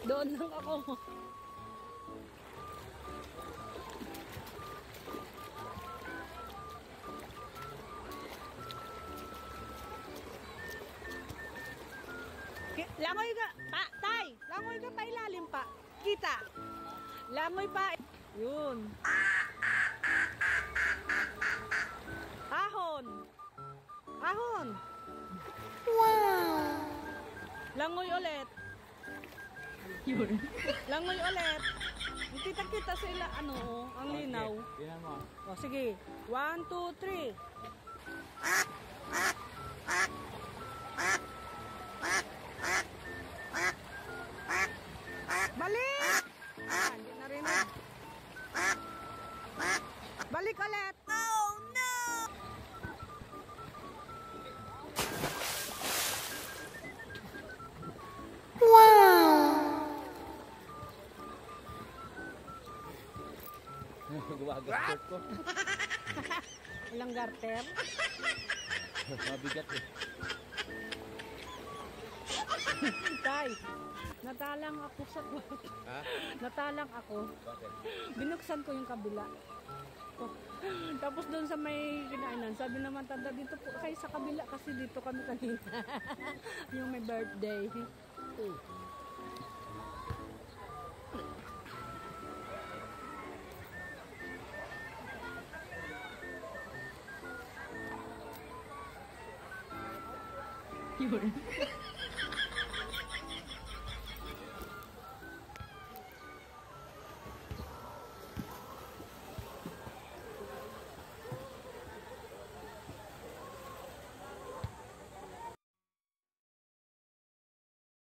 Doon lang ako. Langoy ka, tay! Langoy ka pa ilalim pa. Kita! Langoy pa. Yun. Ahon! Ahon! Wow! Langoy ulit. Yun. Langoy ulit. Kita-kita sila, ano, ang linaw. Tingnan mo. O, sige. 1, 2, 3. Balik! Hindi na rin. Balik ulit. Oh, no! Gumagastos ko. Ilang garter? Mabigat eh. Tay, natalang ako sa Ha? natalang ako. Bakit? Binuksan ko yung kabila. Oh. Tapos doon sa may kinainan, sabi naman tanda dito po kayo sa kabila kasi dito kami kanina. Yung may birthday. Yun.